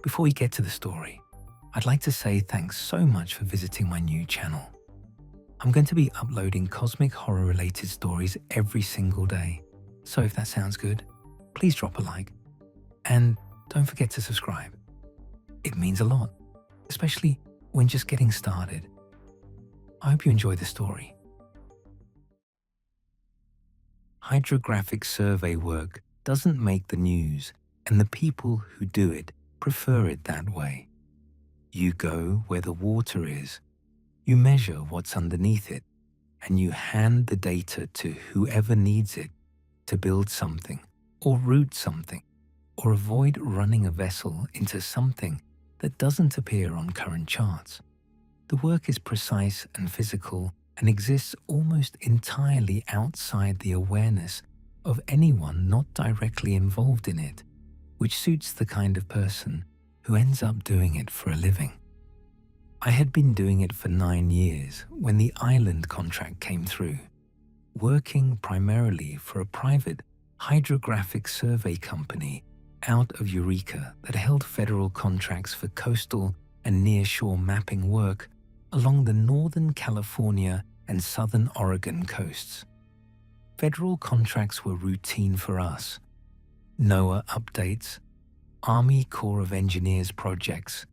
Before we get to the story, I'd like to say thanks so much for visiting my new channel. I'm going to be uploading cosmic horror related stories every single day. So if that sounds good, please drop a like and don't forget to subscribe. It means a lot, especially when just getting started. I hope you enjoy the story. Hydrographic survey work doesn't make the news, and the people who do it prefer it that way. You go where the water is, you measure what's underneath it, and you hand the data to whoever needs it to build something, or route something, or avoid running a vessel into something that doesn't appear on current charts. The work is precise and physical and exists almost entirely outside the awareness of anyone not directly involved in it, which suits the kind of person who ends up doing it for a living. I had been doing it for 9 years when the island contract came through, working primarily for a private hydrographic survey company out of Eureka that held federal contracts for coastal and nearshore mapping work along the Northern California and Southern Oregon coasts. Federal contracts were routine for us. NOAA updates, Army Corps of Engineers projects,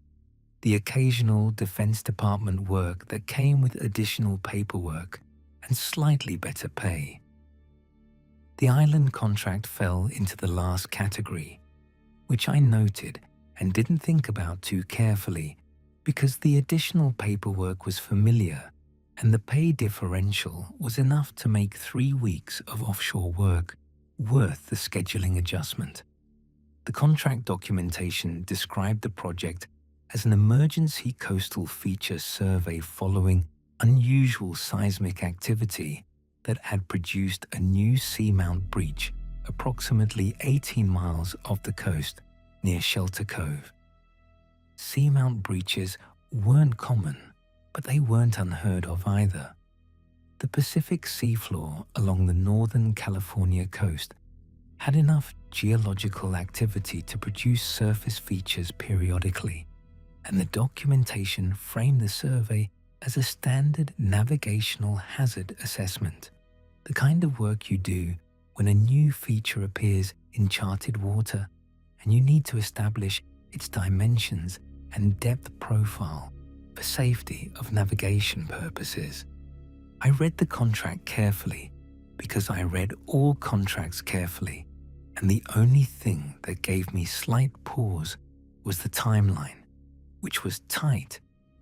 the occasional Defense Department work that came with additional paperwork and slightly better pay. The island contract fell into the last category, which I noted and didn't think about too carefully because the additional paperwork was familiar and the pay differential was enough to make 3 weeks of offshore work worth the scheduling adjustment. The contract documentation described the project as an emergency coastal feature survey following unusual seismic activity that had produced a new seamount breach approximately 18 miles off the coast near Shelter Cove. Seamount breaches weren't common, but they weren't unheard of either. The Pacific seafloor along the Northern California coast had enough geological activity to produce surface features periodically, and the documentation framed the survey as a standard navigational hazard assessment, the kind of work you do when a new feature appears in charted water and you need to establish its dimensions and depth profile for safety of navigation purposes. I read the contract carefully because I read all contracts carefully, and the only thing that gave me slight pause was the timeline, which was tight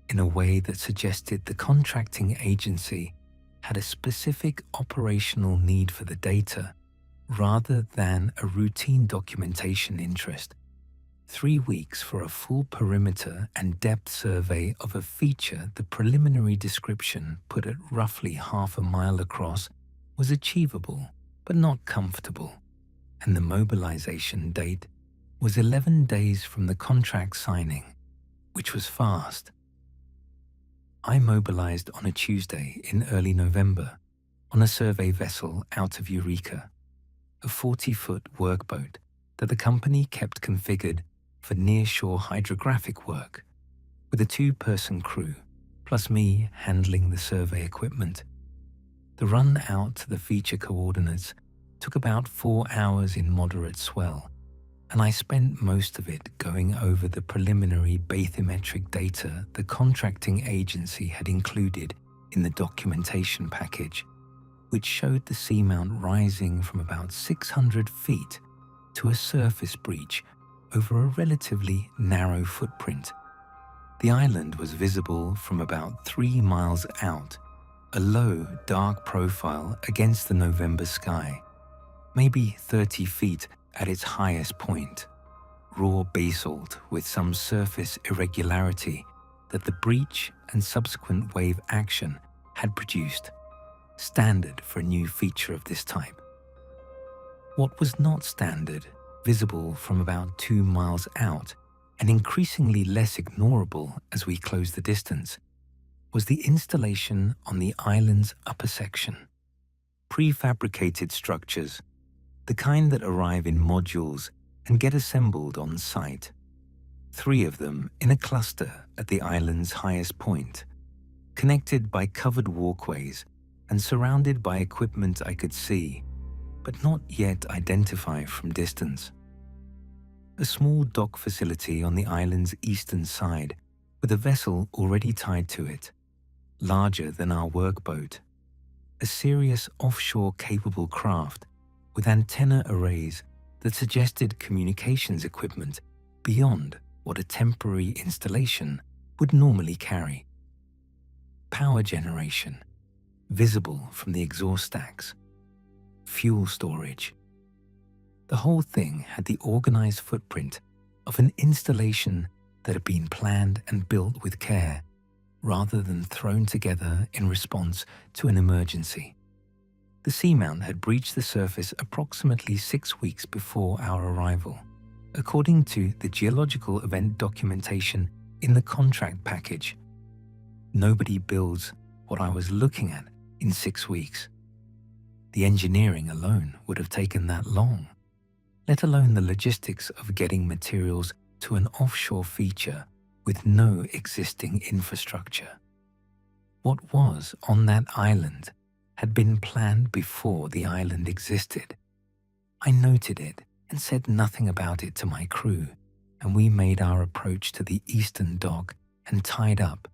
in a way that suggested the contracting agency had a specific operational need for the data rather than a routine documentation interest. 3 weeks for a full perimeter and depth survey of a feature the preliminary description put at roughly half a mile across was achievable but not comfortable, and the mobilization date was 11 days from the contract signing, which was fast. I mobilized on a Tuesday in early November on a survey vessel out of Eureka, a 40-foot workboat that the company kept configured for nearshore hydrographic work, with a 2-person crew, plus me handling the survey equipment. The run out to the feature coordinates took about 4 hours in moderate swell, and I spent most of it going over the preliminary bathymetric data the contracting agency had included in the documentation package, which showed the seamount rising from about 600 feet to a surface breach over a relatively narrow footprint. The island was visible from about 3 miles out, a low, dark profile against the November sky, maybe 30 feet at its highest point, raw basalt with some surface irregularity that the breach and subsequent wave action had produced, standard for a new feature of this type. What was not standard, visible from about 2 miles out, and increasingly less ignorable as we closed the distance, was the installation on the island's upper section. Prefabricated structures, the kind that arrive in modules and get assembled on site. 3 of them in a cluster at the island's highest point, connected by covered walkways and surrounded by equipment I could see, but not yet identify from distance. A small dock facility on the island's eastern side with a vessel already tied to it, larger than our workboat. A serious offshore-capable craft with antenna arrays that suggested communications equipment beyond what a temporary installation would normally carry. Power generation, visible from the exhaust stacks. Fuel storage. The whole thing had the organized footprint of an installation that had been planned and built with care, rather than thrown together in response to an emergency. The seamount had breached the surface approximately 6 weeks before our arrival, according to the geological event documentation in the contract package. Nobody builds what I was looking at in 6 weeks. The engineering alone would have taken that long, let alone the logistics of getting materials to an offshore feature with no existing infrastructure. What was on that island had been planned before the island existed. I noted it and said nothing about it to my crew, and we made our approach to the eastern dock and tied up,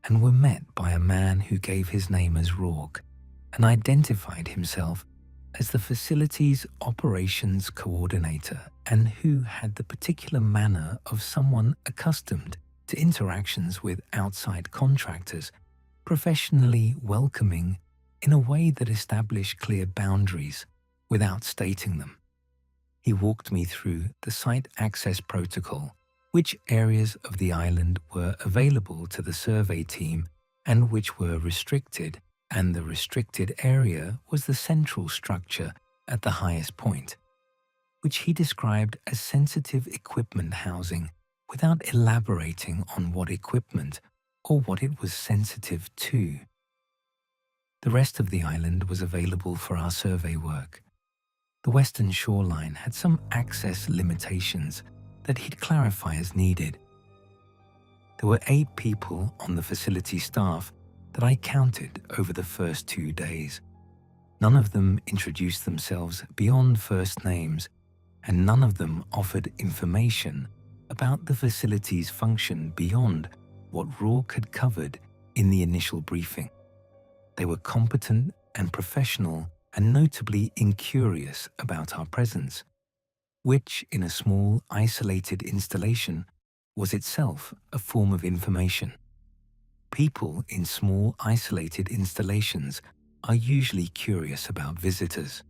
and were met by a man who gave his name as Rourke and identified himself as the facility's operations coordinator, and who had the particular manner of someone accustomed to interactions with outside contractors, professionally welcoming in a way that established clear boundaries without stating them. He walked me through the site access protocol, which areas of the island were available to the survey team and which were restricted, and the restricted area was the central structure at the highest point, which he described as sensitive equipment housing without elaborating on what equipment or what it was sensitive to. The rest of the island was available for our survey work. The western shoreline had some access limitations that he'd clarify as needed. There were 8 people on the facility staff that I counted over the first 2 days. None of them introduced themselves beyond first names, and none of them offered information about the facility's function beyond what Rourke had covered in the initial briefing. They were competent and professional, and notably incurious about our presence, which in a small, isolated installation was itself a form of information. People in small, isolated installations are usually curious about visitors.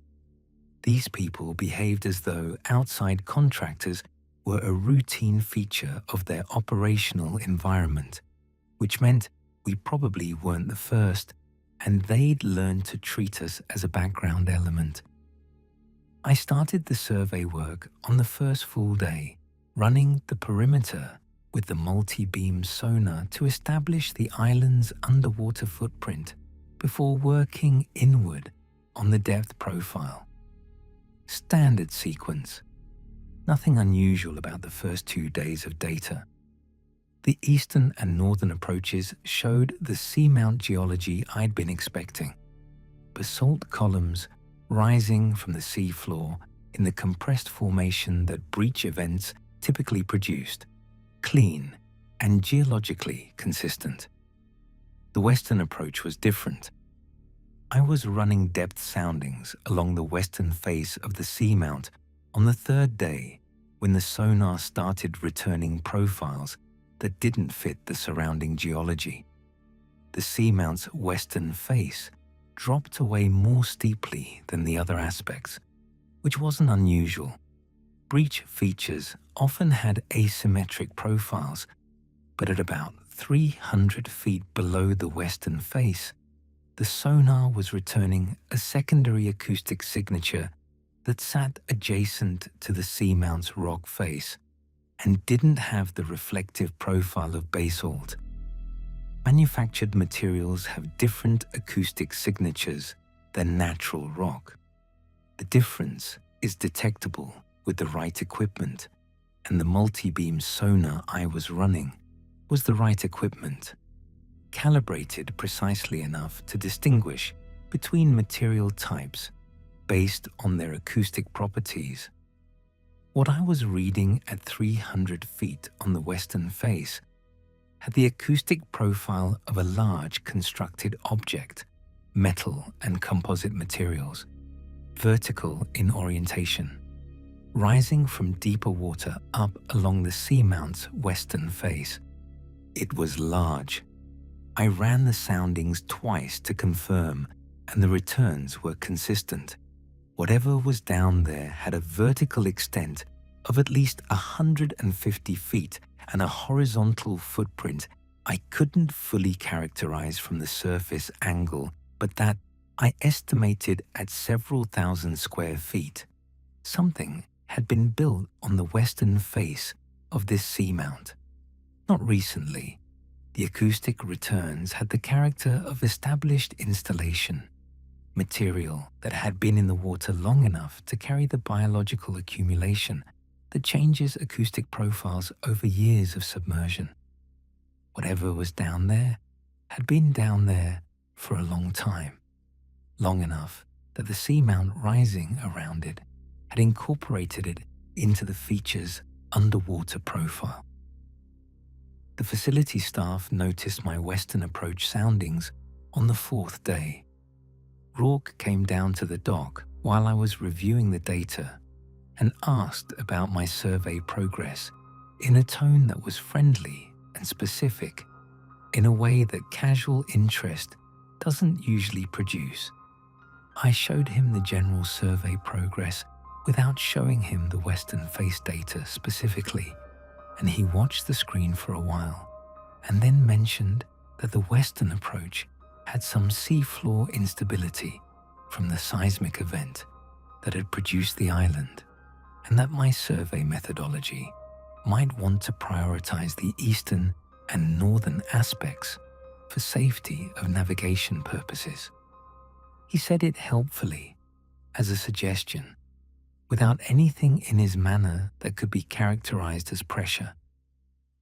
These people behaved as though outside contractors were a routine feature of their operational environment, which meant we probably weren't the first, and they'd learned to treat us as a background element. I started the survey work on the first full day, running the perimeter with the multi-beam sonar to establish the island's underwater footprint before working inward on the depth profile. Standard sequence. Nothing unusual about the first 2 days of data. The eastern and northern approaches showed the seamount geology I'd been expecting. Basalt columns rising from the sea floor in the compressed formation that breach events typically produced, clean and geologically consistent. The western approach was different. I was running depth soundings along the western face of the seamount on the 3rd day when the sonar started returning profiles that didn't fit the surrounding geology. The seamount's western face dropped away more steeply than the other aspects, which wasn't unusual. Breach features often had asymmetric profiles, but at about 300 feet below the western face, the sonar was returning a secondary acoustic signature that sat adjacent to the seamount's rock face and didn't have the reflective profile of basalt. Manufactured materials have different acoustic signatures than natural rock. The difference is detectable with the right equipment, and the multi-beam sonar I was running was the right equipment, calibrated precisely enough to distinguish between material types based on their acoustic properties. What I was reading at 300 feet on the western face had the acoustic profile of a large constructed object, metal and composite materials, vertical in orientation, rising from deeper water up along the seamount's western face. It was large. I ran the soundings twice to confirm, and the returns were consistent. Whatever was down there had a vertical extent of at least 150 feet and a horizontal footprint I couldn't fully characterize from the surface angle, but that I estimated at several thousand square feet. Something had been built on the western face of this seamount. Not recently. The acoustic returns had the character of established installation, material that had been in the water long enough to carry the biological accumulation that changes acoustic profiles over years of submersion. Whatever was down there had been down there for a long time, long enough that the seamount rising around it had incorporated it into the feature's underwater profile. The facility staff noticed my western approach soundings on the fourth day. Rourke came down to the dock while I was reviewing the data and asked about my survey progress in a tone that was friendly and specific, in a way that casual interest doesn't usually produce. I showed him the general survey progress without showing him the western face data specifically, and he watched the screen for a while and then mentioned that the western approach had some seafloor instability from the seismic event that had produced the island, and that my survey methodology might want to prioritize the eastern and northern aspects for safety of navigation purposes. He said it helpfully, as a suggestion, without anything in his manner that could be characterized as pressure.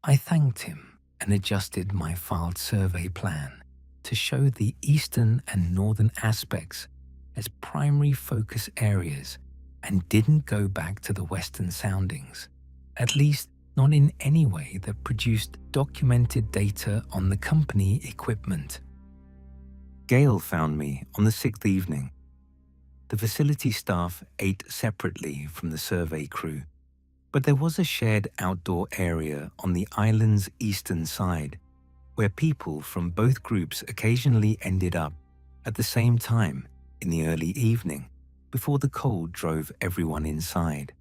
I thanked him and adjusted my filed survey plan to show the eastern and northern aspects as primary focus areas and didn't go back to the western soundings, at least not in any way that produced documented data on the company equipment. Gale found me on the 6th evening. The facility staff ate separately from the survey crew, but there was a shared outdoor area on the island's eastern side where people from both groups occasionally ended up at the same time in the early evening before the cold drove everyone inside.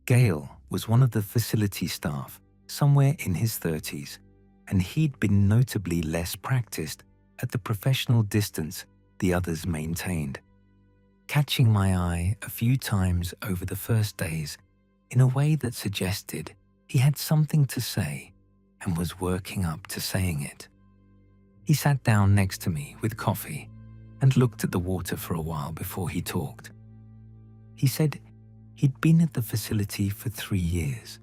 Gale was one of the facility staff, somewhere in his 30s, and he'd been notably less practiced at the professional distance the others maintained, catching my eye a few times over the first days in a way that suggested he had something to say and was working up to saying it. He sat down next to me with coffee and looked at the water for a while before he talked. He said he'd been at the facility for 3 years.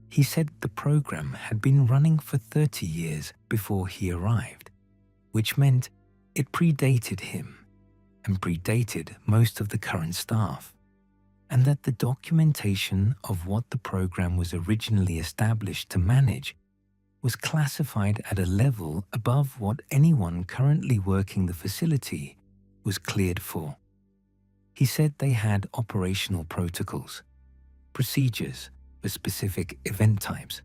He said the program had been running for 30 years before he arrived, which meant it predated him and predated most of the current staff, and that the documentation of what the program was originally established to manage was classified at a level above what anyone currently working the facility was cleared for. He said they had operational protocols, procedures for specific event types,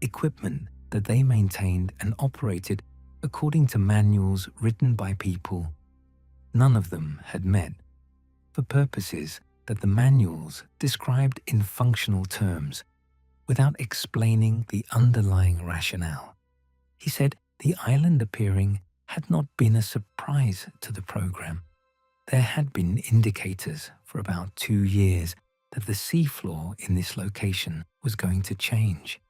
equipment that they maintained and operated according to manuals written by people none of them had met, for purposes that the manuals described in functional terms without explaining the underlying rationale. He said the island appearing had not been a surprise to the program. There had been indicators for about 2 years that the seafloor in this location was going to change,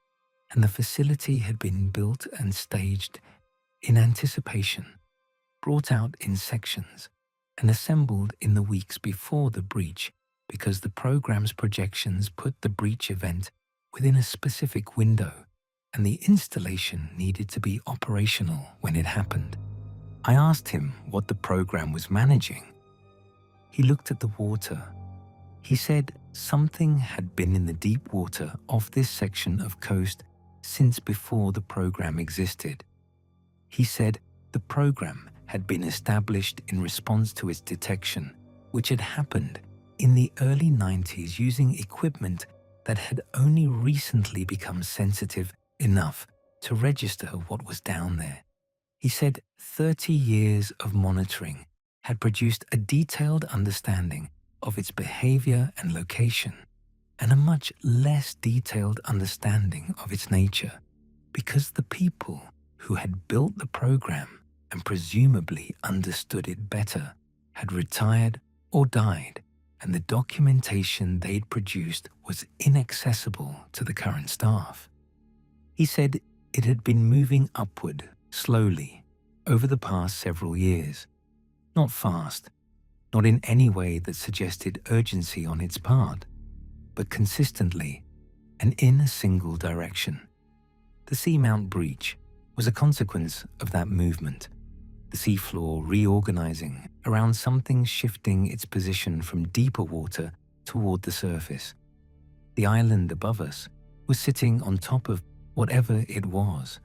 and the facility had been built and staged in anticipation, brought out in sections, and assembled in the weeks before the breach because the program's projections put the breach event within a specific window, and the installation needed to be operational when it happened. I asked him what the program was managing. He looked at the water. He said something had been in the deep water off this section of coast since before the program existed. He said the program had been established in response to its detection, which had happened in the early 90s using equipment that had only recently become sensitive enough to register what was down there. He said 30 years of monitoring had produced a detailed understanding of its behavior and location, and a much less detailed understanding of its nature, because the people who had built the program and presumably understood it better had retired or died, and the documentation they'd produced was inaccessible to the current staff. He said it had been moving upward slowly over the past several years, not fast, not in any way that suggested urgency on its part, but consistently and in a single direction. The seamount breach was a consequence of that movement, the seafloor reorganizing around something shifting its position from deeper water toward the surface. The island above us was sitting on top of whatever it was,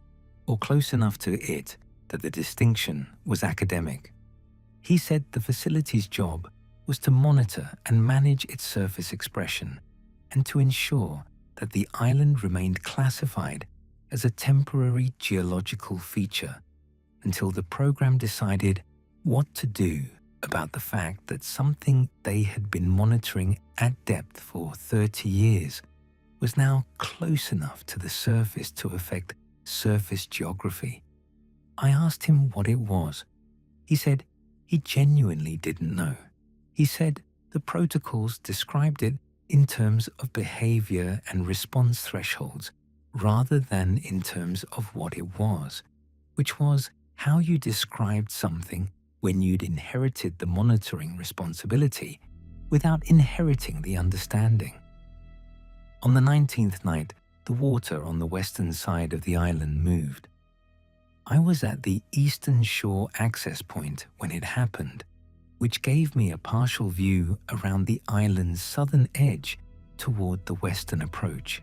or close enough to it that the distinction was academic. He said the facility's job was to monitor and manage its surface expression and to ensure that the island remained classified as a temporary geological feature until the program decided what to do about the fact that something they had been monitoring at depth for 30 years was now close enough to the surface to affect surface geography. I asked him what it was. He said he genuinely didn't know. He said the protocols described it in terms of behavior and response thresholds rather than in terms of what it was, which was how you described something when you'd inherited the monitoring responsibility without inheriting the understanding. On the 19th night, the water on the western side of the island moved. I was at the eastern shore access point when it happened, which gave me a partial view around the island's southern edge toward the western approach.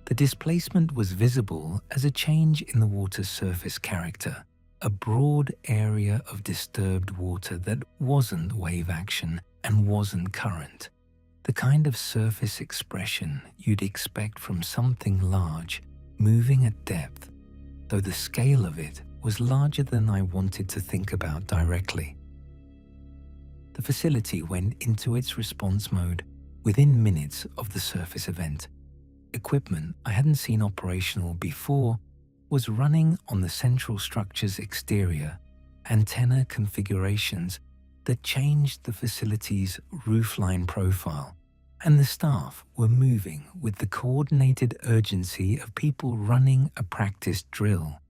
The displacement was visible as a change in the water's surface character, a broad area of disturbed water that wasn't wave action and wasn't current, the kind of surface expression you'd expect from something large moving at depth, though the scale of it was larger than I wanted to think about directly. The facility went into its response mode within minutes of the surface event. Equipment I hadn't seen operational before was running on the central structure's exterior, antenna configurations that changed the facility's roofline profile, and the staff were moving with the coordinated urgency of people running a practice drill.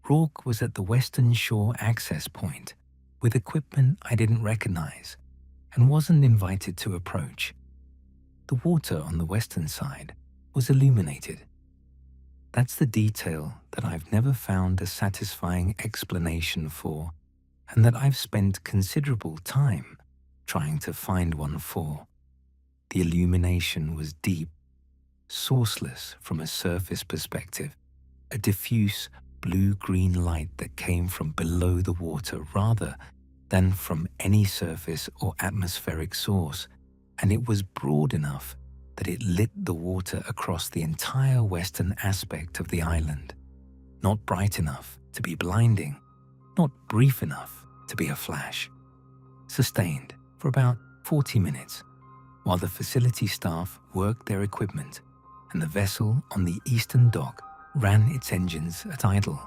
Rourke was at the western shore access point with equipment I didn't recognize and wasn't invited to approach. The water on the western side was illuminated. That's the detail that I've never found a satisfying explanation for, and that I've spent considerable time trying to find one for. The illumination was deep, sourceless from a surface perspective, a diffuse blue-green light that came from below the water rather than from any surface or atmospheric source, and it was broad enough that it lit the water across the entire western aspect of the island. Not bright enough to be blinding, not brief enough to be a flash. Sustained for about 40 minutes, while the facility staff worked their equipment and the vessel on the eastern dock ran its engines at idle,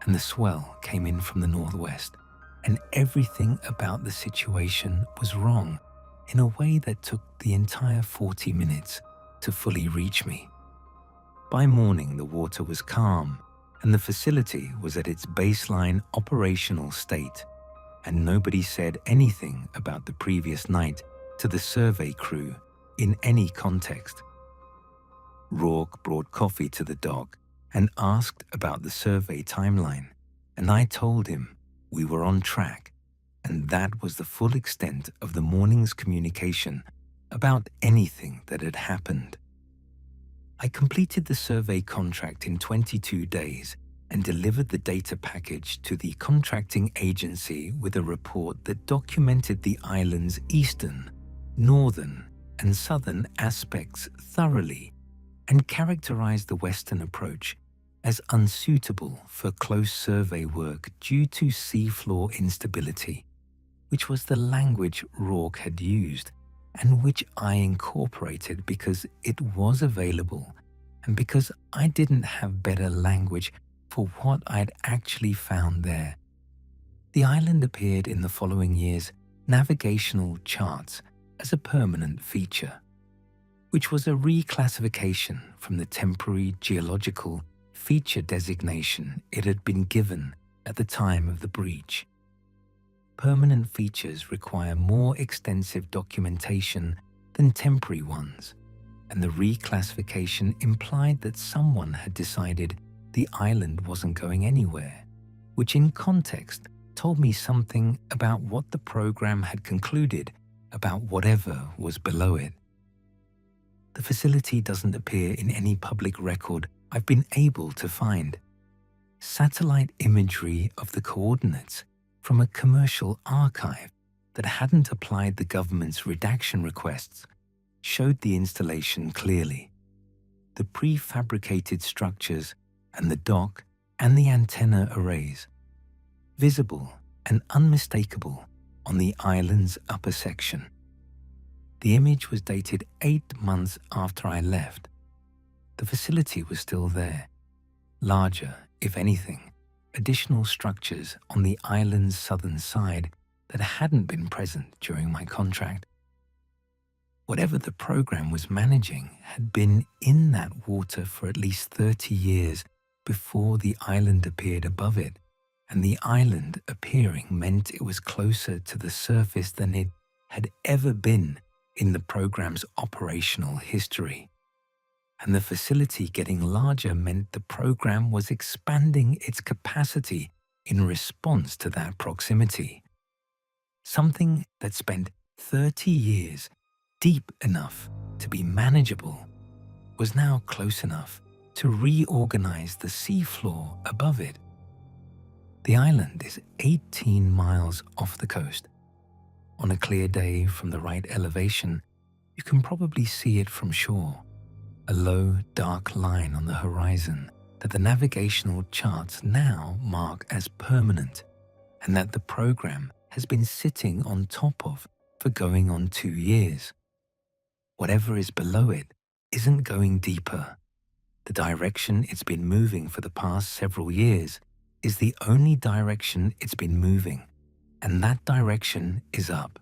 and the swell came in from the northwest, and everything about the situation was wrong in a way that took the entire 40 minutes to fully reach me. By morning, the water was calm, and the facility was at its baseline operational state, and nobody said anything about the previous night to the survey crew in any context. Rourke brought coffee to the dock and asked about the survey timeline, and I told him we were on track, and that was the full extent of the morning's communication about anything that had happened. I completed the survey contract in 22 days and delivered the data package to the contracting agency with a report that documented the island's eastern, northern, and southern aspects thoroughly and characterized the western approach as unsuitable for close survey work due to seafloor instability, which was the language Rourke had used and which I incorporated because it was available and because I didn't have better language for what I'd actually found there. The island appeared in the following year's navigational charts as a permanent feature, which was a reclassification from the temporary geological feature designation it had been given at the time of the breach. Permanent features require more extensive documentation than temporary ones, and the reclassification implied that someone had decided the island wasn't going anywhere, which in context told me something about what the program had concluded about whatever was below it. The facility doesn't appear in any public record I've been able to find. Satellite imagery of the coordinates from a commercial archive that hadn't applied the government's redaction requests showed the installation clearly. The prefabricated structures and the dock and the antenna arrays, visible and unmistakable on the island's upper section. The image was dated 8 months after I left. The facility was still there. Larger, if anything, additional structures on the island's southern side that hadn't been present during my contract. Whatever the program was managing had been in that water for at least 30 years before the island appeared above it, and the island appearing meant it was closer to the surface than it had ever been in the program's operational history. And the facility getting larger meant the program was expanding its capacity in response to that proximity. Something that spent 30 years deep enough to be manageable was now close enough to reorganize the seafloor above it. The island is 18 miles off the coast. On a clear day from the right elevation, you can probably see it from shore, a low, dark line on the horizon that the navigational charts now mark as permanent, and that the program has been sitting on top of for going on 2 years. Whatever is below it isn't going deeper. The direction it's been moving for the past several years is the only direction it's been moving, and that direction is up.